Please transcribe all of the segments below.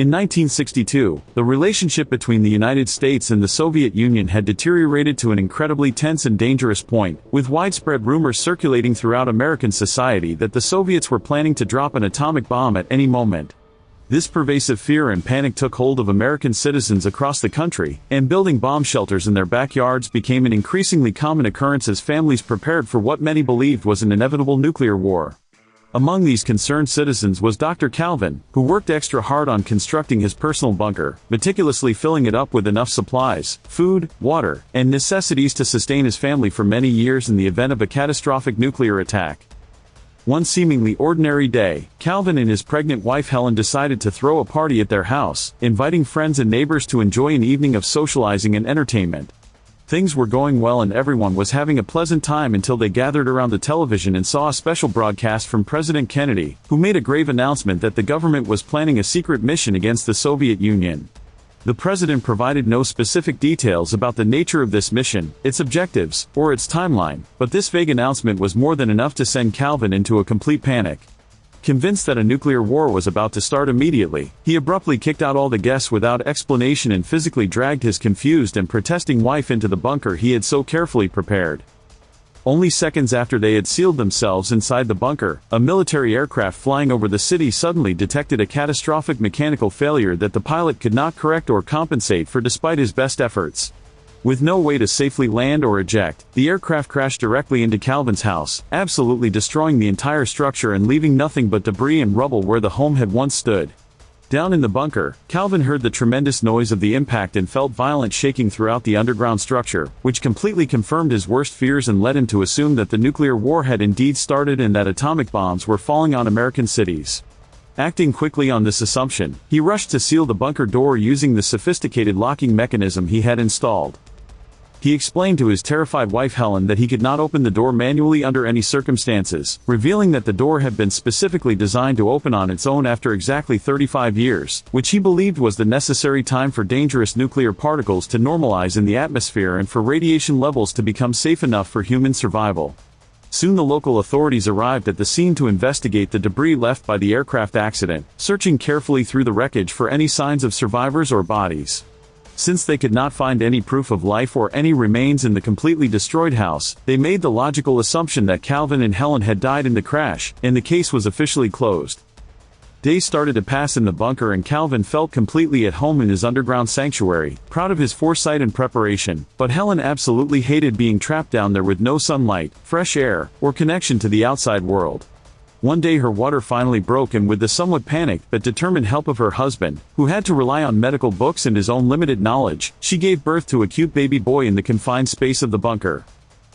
In 1962, the relationship between the United States and the Soviet Union had deteriorated to an incredibly tense and dangerous point, with widespread rumors circulating throughout American society that the Soviets were planning to drop an atomic bomb at any moment. This pervasive fear and panic took hold of American citizens across the country, and building bomb shelters in their backyards became an increasingly common occurrence as families prepared for what many believed was an inevitable nuclear war. Among these concerned citizens was Dr. Calvin, who worked extra hard on constructing his personal bunker, meticulously filling it up with enough supplies, food, water, and necessities to sustain his family for many years in the event of a catastrophic nuclear attack. One seemingly ordinary day, Calvin and his pregnant wife Helen decided to throw a party at their house, inviting friends and neighbors to enjoy an evening of socializing and entertainment. Things were going well and everyone was having a pleasant time until they gathered around the television and saw a special broadcast from President Kennedy, who made a grave announcement that the government was planning a secret mission against the Soviet Union. The president provided no specific details about the nature of this mission, its objectives, or its timeline, but this vague announcement was more than enough to send Calvin into a complete panic. Convinced that a nuclear war was about to start immediately, he abruptly kicked out all the guests without explanation and physically dragged his confused and protesting wife into the bunker he had so carefully prepared. Only seconds after they had sealed themselves inside the bunker, a military aircraft flying over the city suddenly detected a catastrophic mechanical failure that the pilot could not correct or compensate for despite his best efforts. With no way to safely land or eject, the aircraft crashed directly into Calvin's house, absolutely destroying the entire structure and leaving nothing but debris and rubble where the home had once stood. Down in the bunker, Calvin heard the tremendous noise of the impact and felt violent shaking throughout the underground structure, which completely confirmed his worst fears and led him to assume that the nuclear war had indeed started and that atomic bombs were falling on American cities. Acting quickly on this assumption, he rushed to seal the bunker door using the sophisticated locking mechanism he had installed. He explained to his terrified wife Helen that he could not open the door manually under any circumstances, revealing that the door had been specifically designed to open on its own after exactly 35 years, which he believed was the necessary time for dangerous nuclear particles to normalize in the atmosphere and for radiation levels to become safe enough for human survival. Soon the local authorities arrived at the scene to investigate the debris left by the aircraft accident, searching carefully through the wreckage for any signs of survivors or bodies. Since they could not find any proof of life or any remains in the completely destroyed house, they made the logical assumption that Calvin and Helen had died in the crash, and the case was officially closed. Days started to pass in the bunker and Calvin felt completely at home in his underground sanctuary, proud of his foresight and preparation, but Helen absolutely hated being trapped down there with no sunlight, fresh air, or connection to the outside world. One day her water finally broke and with the somewhat panicked but determined help of her husband, who had to rely on medical books and his own limited knowledge, she gave birth to a cute baby boy in the confined space of the bunker.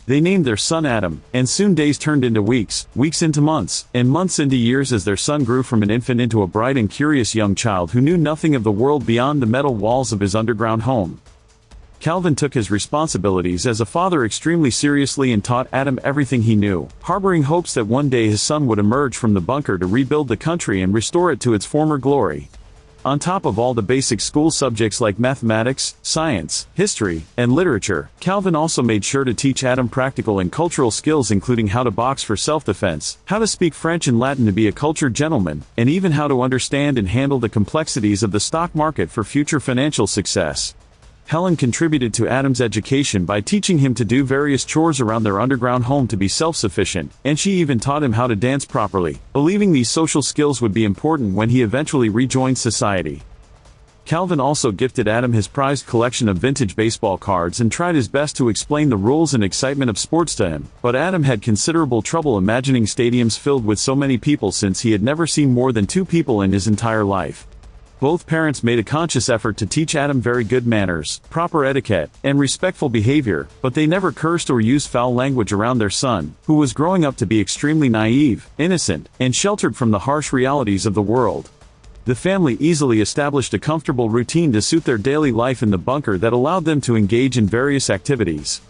They named their son Adam, and soon days turned into weeks, weeks into months, and months into years as their son grew from an infant into a bright and curious young child who knew nothing of the world beyond the metal walls of his underground home. Calvin took his responsibilities as a father extremely seriously and taught Adam everything he knew, harboring hopes that one day his son would emerge from the bunker to rebuild the country and restore it to its former glory. On top of all the basic school subjects like mathematics, science, history, and literature, Calvin also made sure to teach Adam practical and cultural skills including how to box for self-defense, how to speak French and Latin to be a cultured gentleman, and even how to understand and handle the complexities of the stock market for future financial success. Helen contributed to Adam's education by teaching him to do various chores around their underground home to be self-sufficient, and she even taught him how to dance properly, believing these social skills would be important when he eventually rejoined society. Calvin also gifted Adam his prized collection of vintage baseball cards and tried his best to explain the rules and excitement of sports to him, but Adam had considerable trouble imagining stadiums filled with so many people since he had never seen more than 2 people in his entire life. Both parents made a conscious effort to teach Adam very good manners, proper etiquette, and respectful behavior, but they never cursed or used foul language around their son, who was growing up to be extremely naive, innocent, and sheltered from the harsh realities of the world. The family easily established a comfortable routine to suit their daily life in the bunker that allowed them to engage in various activities.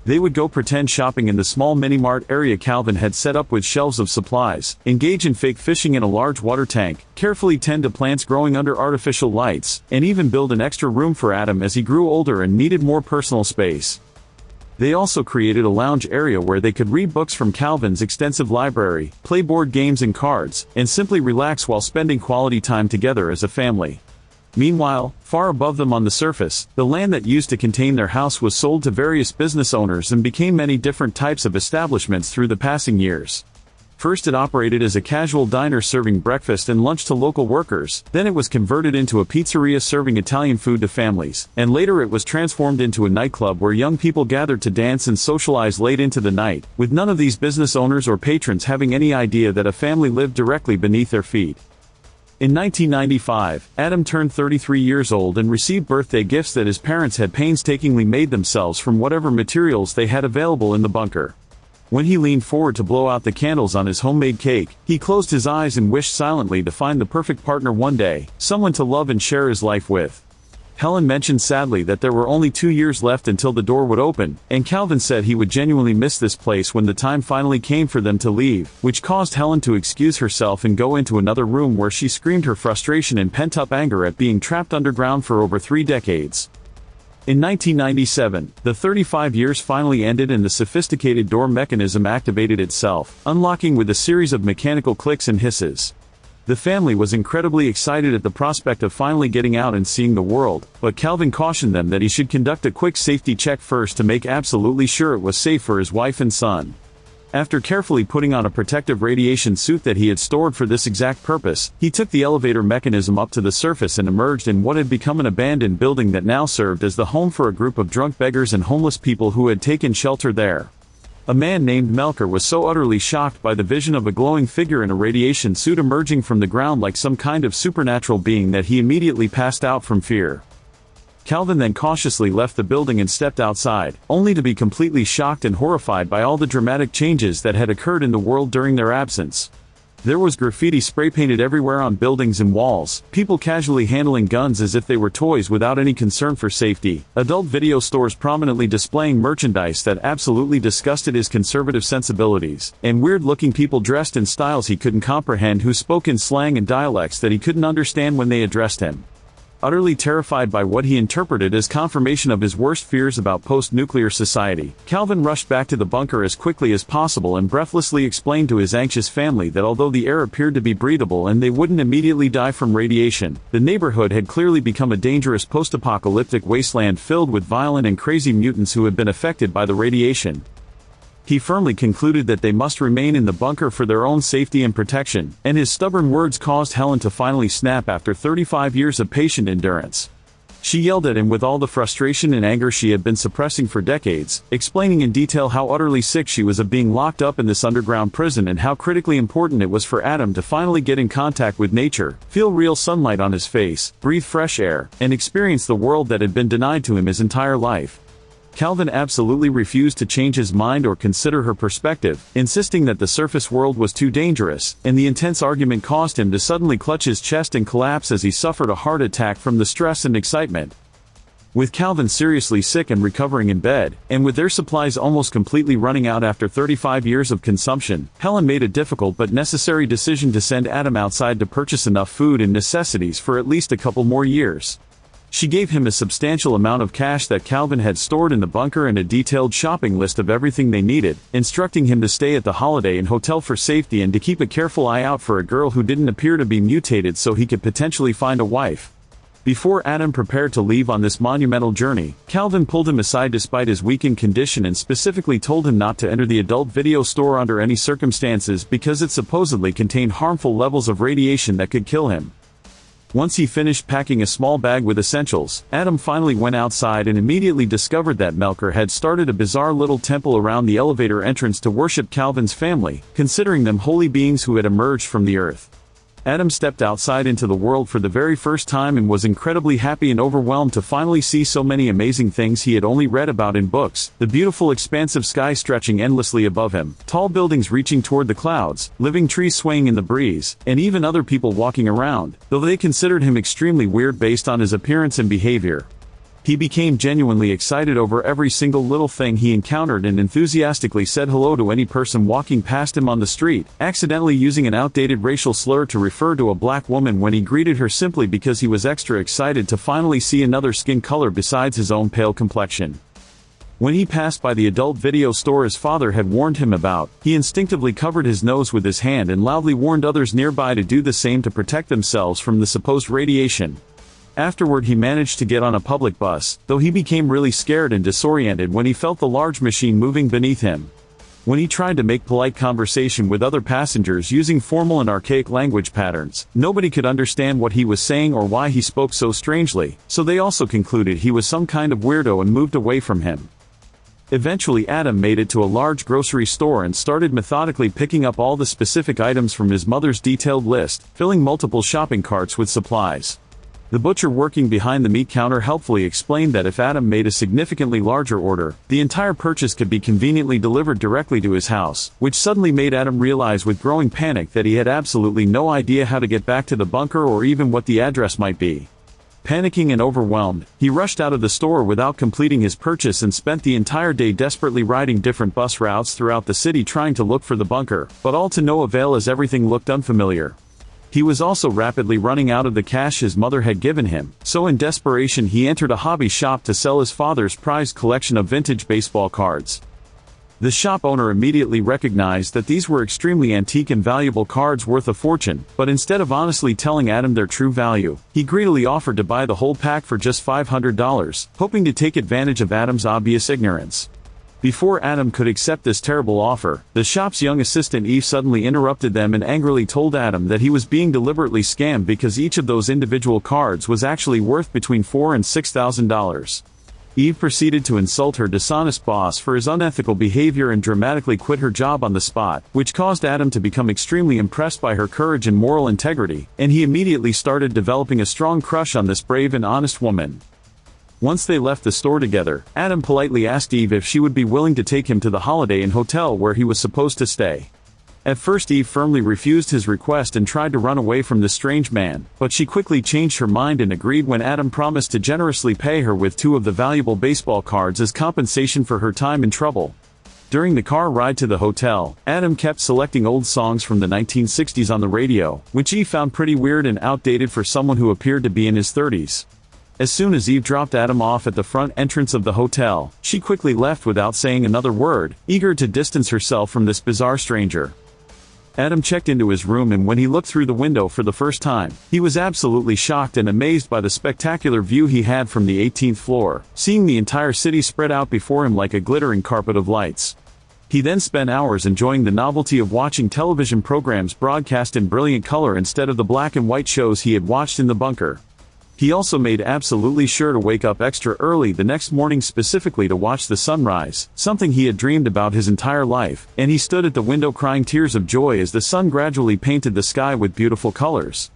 They would go pretend shopping in the small mini-mart area Calvin had set up with shelves of supplies, engage in fake fishing in a large water tank, carefully tend to plants growing under artificial lights, and even build an extra room for Adam as he grew older and needed more personal space. They also created a lounge area where they could read books from Calvin's extensive library, play board games and cards, and simply relax while spending quality time together as a family. Meanwhile, far above them on the surface, the land that used to contain their house was sold to various business owners and became many different types of establishments through the passing years. First it operated as a casual diner serving breakfast and lunch to local workers, then it was converted into a pizzeria serving Italian food to families, and later it was transformed into a nightclub where young people gathered to dance and socialize late into the night, with none of these business owners or patrons having any idea that a family lived directly beneath their feet. In 1995, Adam turned 33 years old and received birthday gifts that his parents had painstakingly made themselves from whatever materials they had available in the bunker. When he leaned forward to blow out the candles on his homemade cake, he closed his eyes and wished silently to find the perfect partner one day, someone to love and share his life with. Helen mentioned sadly that there were only 2 years left until the door would open, and Calvin said he would genuinely miss this place when the time finally came for them to leave, which caused Helen to excuse herself and go into another room where she screamed her frustration and pent-up anger at being trapped underground for over 3 decades. In 1997, the 35 years finally ended and the sophisticated door mechanism activated itself, unlocking with a series of mechanical clicks and hisses. The family was incredibly excited at the prospect of finally getting out and seeing the world, but Calvin cautioned them that he should conduct a quick safety check first to make absolutely sure it was safe for his wife and son. After carefully putting on a protective radiation suit that he had stored for this exact purpose, he took the elevator mechanism up to the surface and emerged in what had become an abandoned building that now served as the home for a group of drunk beggars and homeless people who had taken shelter there. A man named Melker was so utterly shocked by the vision of a glowing figure in a radiation suit emerging from the ground like some kind of supernatural being that he immediately passed out from fear. Calvin then cautiously left the building and stepped outside, only to be completely shocked and horrified by all the dramatic changes that had occurred in the world during their absence. There was graffiti spray-painted everywhere on buildings and walls, people casually handling guns as if they were toys without any concern for safety, adult video stores prominently displaying merchandise that absolutely disgusted his conservative sensibilities, and weird-looking people dressed in styles he couldn't comprehend who spoke in slang and dialects that he couldn't understand when they addressed him. Utterly terrified by what he interpreted as confirmation of his worst fears about post-nuclear society, Calvin rushed back to the bunker as quickly as possible and breathlessly explained to his anxious family that although the air appeared to be breathable and they wouldn't immediately die from radiation, the neighborhood had clearly become a dangerous post-apocalyptic wasteland filled with violent and crazy mutants who had been affected by the radiation. He firmly concluded that they must remain in the bunker for their own safety and protection, and his stubborn words caused Helen to finally snap after 35 years of patient endurance. She yelled at him with all the frustration and anger she had been suppressing for decades, explaining in detail how utterly sick she was of being locked up in this underground prison and how critically important it was for Adam to finally get in contact with nature, feel real sunlight on his face, breathe fresh air, and experience the world that had been denied to him his entire life. Calvin absolutely refused to change his mind or consider her perspective, insisting that the surface world was too dangerous, and the intense argument caused him to suddenly clutch his chest and collapse as he suffered a heart attack from the stress and excitement. With Calvin seriously sick and recovering in bed, and with their supplies almost completely running out after 35 years of consumption, Helen made a difficult but necessary decision to send Adam outside to purchase enough food and necessities for at least a couple more years. She gave him a substantial amount of cash that Calvin had stored in the bunker and a detailed shopping list of everything they needed, instructing him to stay at the Holiday Inn Hotel for safety and to keep a careful eye out for a girl who didn't appear to be mutated so he could potentially find a wife. Before Adam prepared to leave on this monumental journey, Calvin pulled him aside despite his weakened condition and specifically told him not to enter the adult video store under any circumstances because it supposedly contained harmful levels of radiation that could kill him. Once he finished packing a small bag with essentials, Adam finally went outside and immediately discovered that Melker had started a bizarre little temple around the elevator entrance to worship Calvin's family, considering them holy beings who had emerged from the earth. Adam stepped outside into the world for the very first time and was incredibly happy and overwhelmed to finally see so many amazing things he had only read about in books, the beautiful expansive sky stretching endlessly above him, tall buildings reaching toward the clouds, living trees swaying in the breeze, and even other people walking around, though they considered him extremely weird based on his appearance and behavior. He became genuinely excited over every single little thing he encountered and enthusiastically said hello to any person walking past him on the street, accidentally using an outdated racial slur to refer to a black woman when he greeted her simply because he was extra excited to finally see another skin color besides his own pale complexion. When he passed by the adult video store his father had warned him about, he instinctively covered his nose with his hand and loudly warned others nearby to do the same to protect themselves from the supposed radiation. Afterward he managed to get on a public bus, though he became really scared and disoriented when he felt the large machine moving beneath him. When he tried to make polite conversation with other passengers using formal and archaic language patterns, nobody could understand what he was saying or why he spoke so strangely, so they also concluded he was some kind of weirdo and moved away from him. Eventually Adam made it to a large grocery store and started methodically picking up all the specific items from his mother's detailed list, filling multiple shopping carts with supplies. The butcher working behind the meat counter helpfully explained that if Adam made a significantly larger order, the entire purchase could be conveniently delivered directly to his house, which suddenly made Adam realize with growing panic that he had absolutely no idea how to get back to the bunker or even what the address might be. Panicking and overwhelmed, he rushed out of the store without completing his purchase and spent the entire day desperately riding different bus routes throughout the city trying to look for the bunker, but all to no avail as everything looked unfamiliar. He was also rapidly running out of the cash his mother had given him, so in desperation he entered a hobby shop to sell his father's prized collection of vintage baseball cards. The shop owner immediately recognized that these were extremely antique and valuable cards worth a fortune, but instead of honestly telling Adam their true value, he greedily offered to buy the whole pack for just $500, hoping to take advantage of Adam's obvious ignorance. Before Adam could accept this terrible offer, the shop's young assistant Eve suddenly interrupted them and angrily told Adam that he was being deliberately scammed because each of those individual cards was actually worth between $4,000 and $6,000. Eve proceeded to insult her dishonest boss for his unethical behavior and dramatically quit her job on the spot, which caused Adam to become extremely impressed by her courage and moral integrity, and he immediately started developing a strong crush on this brave and honest woman. Once they left the store together, Adam politely asked Eve if she would be willing to take him to the Holiday Inn hotel where he was supposed to stay. At first Eve firmly refused his request and tried to run away from this strange man, but she quickly changed her mind and agreed when Adam promised to generously pay her with 2 of the valuable baseball cards as compensation for her time and trouble. During the car ride to the hotel, Adam kept selecting old songs from the 1960s on the radio, which Eve found pretty weird and outdated for someone who appeared to be in his 30s. As soon as Eve dropped Adam off at the front entrance of the hotel, she quickly left without saying another word, eager to distance herself from this bizarre stranger. Adam checked into his room and when he looked through the window for the first time, he was absolutely shocked and amazed by the spectacular view he had from the 18th floor, seeing the entire city spread out before him like a glittering carpet of lights. He then spent hours enjoying the novelty of watching television programs broadcast in brilliant color instead of the black and white shows he had watched in the bunker. He also made absolutely sure to wake up extra early the next morning specifically to watch the sunrise, something he had dreamed about his entire life, and he stood at the window crying tears of joy as the sun gradually painted the sky with beautiful colors.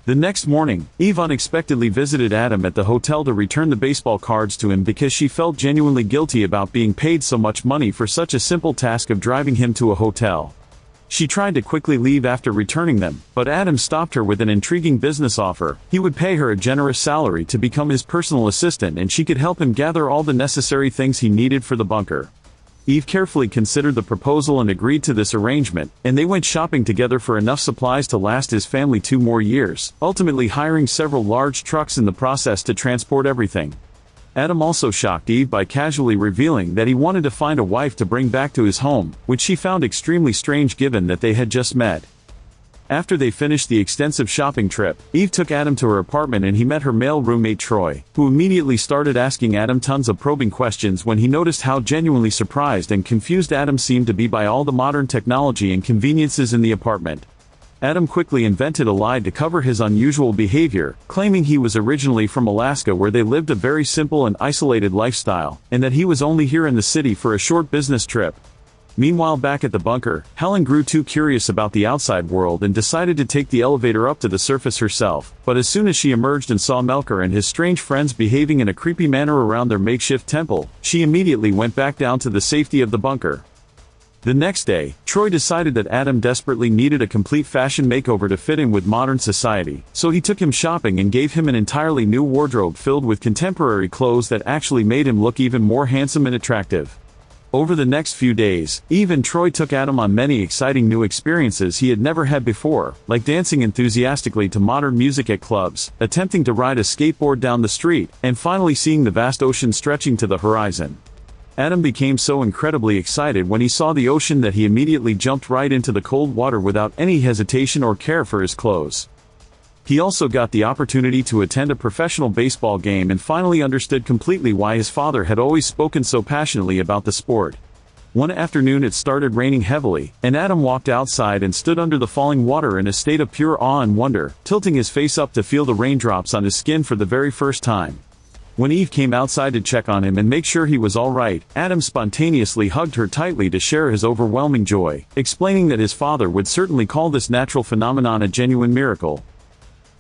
The next morning, Eve unexpectedly visited Adam at the hotel to return the baseball cards to him because she felt genuinely guilty about being paid so much money for such a simple task of driving him to a hotel. She tried to quickly leave after returning them, but Adam stopped her with an intriguing business offer. He would pay her a generous salary to become his personal assistant and she could help him gather all the necessary things he needed for the bunker. Eve carefully considered the proposal and agreed to this arrangement, and they went shopping together for enough supplies to last his family 2 more years, ultimately hiring several large trucks in the process to transport everything. Adam also shocked Eve by casually revealing that he wanted to find a wife to bring back to his home, which she found extremely strange given that they had just met. After they finished the extensive shopping trip, Eve took Adam to her apartment and he met her male roommate Troy, who immediately started asking Adam tons of probing questions when he noticed how genuinely surprised and confused Adam seemed to be by all the modern technology and conveniences in the apartment. Adam quickly invented a lie to cover his unusual behavior, claiming he was originally from Alaska where they lived a very simple and isolated lifestyle, and that he was only here in the city for a short business trip. Meanwhile back at the bunker, Helen grew too curious about the outside world and decided to take the elevator up to the surface herself, but as soon as she emerged and saw Melker and his strange friends behaving in a creepy manner around their makeshift temple, she immediately went back down to the safety of the bunker. The next day, Troy decided that Adam desperately needed a complete fashion makeover to fit in with modern society, so he took him shopping and gave him an entirely new wardrobe filled with contemporary clothes that actually made him look even more handsome and attractive. Over the next few days, Eve and Troy took Adam on many exciting new experiences he had never had before, like dancing enthusiastically to modern music at clubs, attempting to ride a skateboard down the street, and finally seeing the vast ocean stretching to the horizon. Adam became so incredibly excited when he saw the ocean that he immediately jumped right into the cold water without any hesitation or care for his clothes. He also got the opportunity to attend a professional baseball game and finally understood completely why his father had always spoken so passionately about the sport. One afternoon it started raining heavily, and Adam walked outside and stood under the falling water in a state of pure awe and wonder, tilting his face up to feel the raindrops on his skin for the very first time. When Eve came outside to check on him and make sure he was all right, Adam spontaneously hugged her tightly to share his overwhelming joy, explaining that his father would certainly call this natural phenomenon a genuine miracle.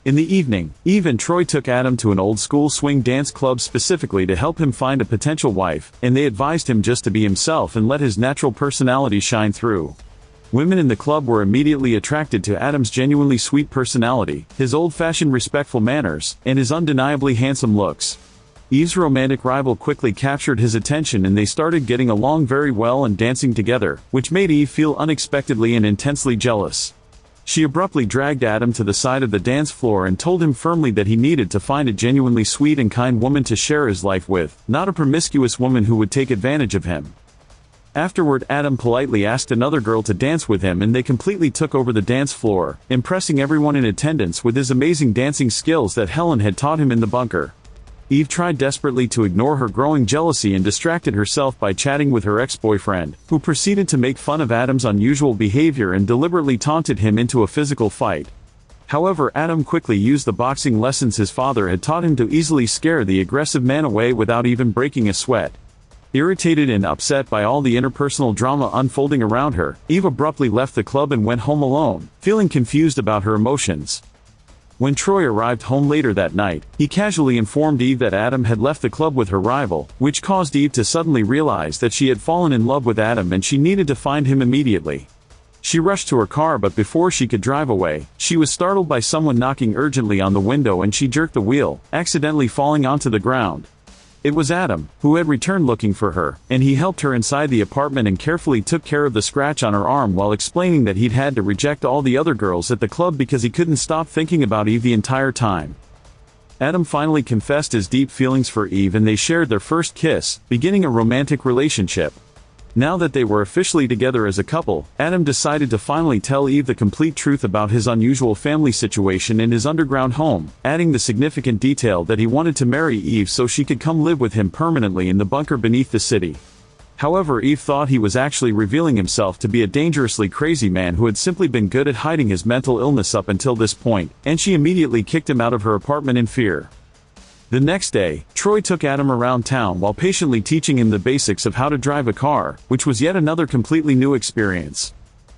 In the evening, Eve and Troy took Adam to an old-school swing dance club specifically to help him find a potential wife, and they advised him just to be himself and let his natural personality shine through. Women in the club were immediately attracted to Adam's genuinely sweet personality, his old-fashioned respectful manners, and his undeniably handsome looks. Eve's romantic rival quickly captured his attention and they started getting along very well and dancing together, which made Eve feel unexpectedly and intensely jealous. She abruptly dragged Adam to the side of the dance floor and told him firmly that he needed to find a genuinely sweet and kind woman to share his life with, not a promiscuous woman who would take advantage of him. Afterward, Adam politely asked another girl to dance with him and they completely took over the dance floor, impressing everyone in attendance with his amazing dancing skills that Helen had taught him in the bunker. Eve tried desperately to ignore her growing jealousy and distracted herself by chatting with her ex-boyfriend, who proceeded to make fun of Adam's unusual behavior and deliberately taunted him into a physical fight. However, Adam quickly used the boxing lessons his father had taught him to easily scare the aggressive man away without even breaking a sweat. Irritated and upset by all the interpersonal drama unfolding around her, Eve abruptly left the club and went home alone, feeling confused about her emotions. When Troy arrived home later that night, he casually informed Eve that Adam had left the club with her rival, which caused Eve to suddenly realize that she had fallen in love with Adam and she needed to find him immediately. She rushed to her car, but before she could drive away, she was startled by someone knocking urgently on the window and she jerked the wheel, accidentally falling onto the ground. It was Adam, who had returned looking for her, and he helped her inside the apartment and carefully took care of the scratch on her arm while explaining that he'd had to reject all the other girls at the club because he couldn't stop thinking about Eve the entire time. Adam finally confessed his deep feelings for Eve and they shared their first kiss, beginning a romantic relationship. Now that they were officially together as a couple, Adam decided to finally tell Eve the complete truth about his unusual family situation in his underground home, adding the significant detail that he wanted to marry Eve so she could come live with him permanently in the bunker beneath the city. However, Eve thought he was actually revealing himself to be a dangerously crazy man who had simply been good at hiding his mental illness up until this point, and she immediately kicked him out of her apartment in fear. The next day, Troy took Adam around town while patiently teaching him the basics of how to drive a car, which was yet another completely new experience.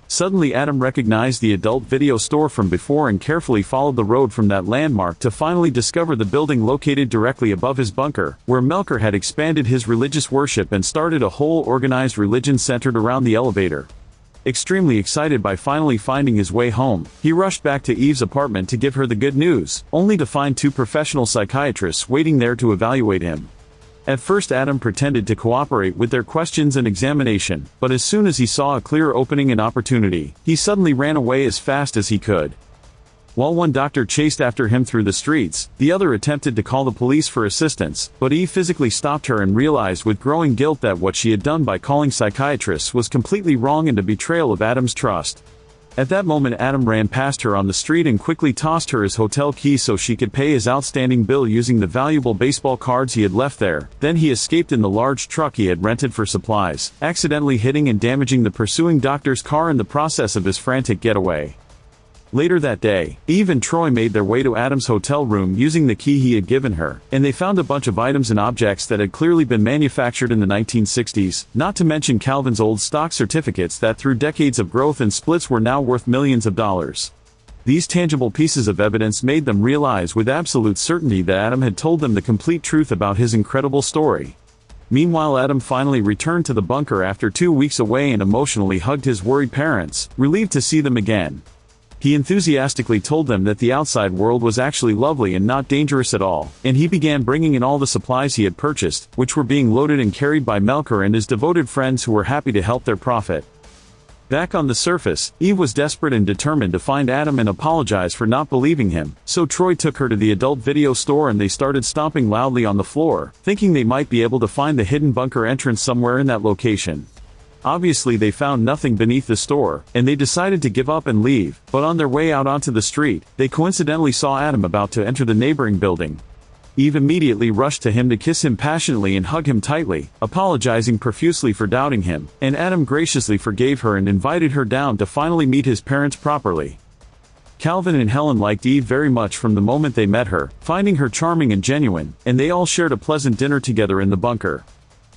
Suddenly Adam recognized the adult video store from before and carefully followed the road from that landmark to finally discover the building located directly above his bunker, where Melker had expanded his religious worship and started a whole organized religion centered around the elevator. Extremely excited by finally finding his way home, he rushed back to Eve's apartment to give her the good news, only to find two professional psychiatrists waiting there to evaluate him. At first Adam pretended to cooperate with their questions and examination, but as soon as he saw a clear opening and opportunity, he suddenly ran away as fast as he could. While one doctor chased after him through the streets, the other attempted to call the police for assistance, but Eve physically stopped her and realized with growing guilt that what she had done by calling psychiatrists was completely wrong and a betrayal of Adam's trust. At that moment Adam ran past her on the street and quickly tossed her his hotel key so she could pay his outstanding bill using the valuable baseball cards he had left there. Then he escaped in the large truck he had rented for supplies, accidentally hitting and damaging the pursuing doctor's car in the process of his frantic getaway. Later that day, Eve and Troy made their way to Adam's hotel room using the key he had given her, and they found a bunch of items and objects that had clearly been manufactured in the 1960s, not to mention Calvin's old stock certificates that through decades of growth and splits were now worth millions of dollars. These tangible pieces of evidence made them realize with absolute certainty that Adam had told them the complete truth about his incredible story. Meanwhile, Adam finally returned to the bunker after 2 weeks away and emotionally hugged his worried parents, relieved to see them again. He enthusiastically told them that the outside world was actually lovely and not dangerous at all, and he began bringing in all the supplies he had purchased, which were being loaded and carried by Melker and his devoted friends who were happy to help their prophet. Back on the surface, Eve was desperate and determined to find Adam and apologize for not believing him, so Troy took her to the adult video store and they started stomping loudly on the floor, thinking they might be able to find the hidden bunker entrance somewhere in that location. Obviously they found nothing beneath the store, and they decided to give up and leave, but on their way out onto the street, they coincidentally saw Adam about to enter the neighboring building. Eve immediately rushed to him to kiss him passionately and hug him tightly, apologizing profusely for doubting him, and Adam graciously forgave her and invited her down to finally meet his parents properly. Calvin and Helen liked Eve very much from the moment they met her, finding her charming and genuine, and they all shared a pleasant dinner together in the bunker.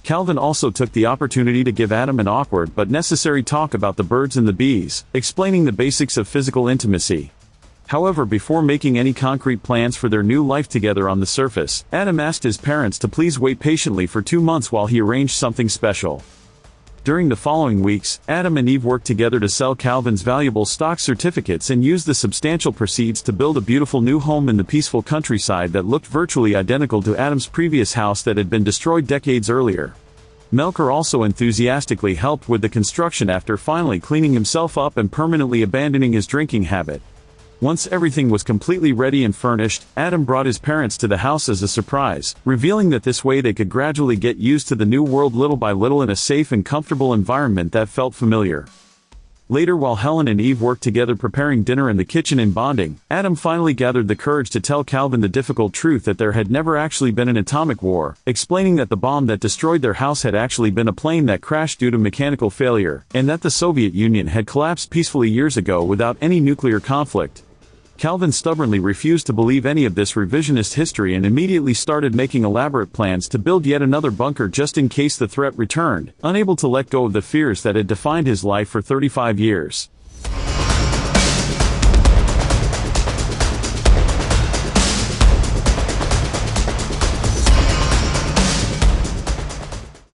Calvin also took the opportunity to give Adam an awkward but necessary talk about the birds and the bees, explaining the basics of physical intimacy. However, before making any concrete plans for their new life together on the surface, Adam asked his parents to please wait patiently for 2 months while he arranged something special. During the following weeks, Adam and Eve worked together to sell Calvin's valuable stock certificates and used the substantial proceeds to build a beautiful new home in the peaceful countryside that looked virtually identical to Adam's previous house that had been destroyed decades earlier. Melker also enthusiastically helped with the construction after finally cleaning himself up and permanently abandoning his drinking habit. Once everything was completely ready and furnished, Adam brought his parents to the house as a surprise, revealing that this way they could gradually get used to the new world little by little in a safe and comfortable environment that felt familiar. Later, while Helen and Eve worked together preparing dinner in the kitchen and bonding, Adam finally gathered the courage to tell Calvin the difficult truth that there had never actually been an atomic war, explaining that the bomb that destroyed their house had actually been a plane that crashed due to mechanical failure, and that the Soviet Union had collapsed peacefully years ago without any nuclear conflict. Calvin stubbornly refused to believe any of this revisionist history and immediately started making elaborate plans to build yet another bunker just in case the threat returned, unable to let go of the fears that had defined his life for 35 years.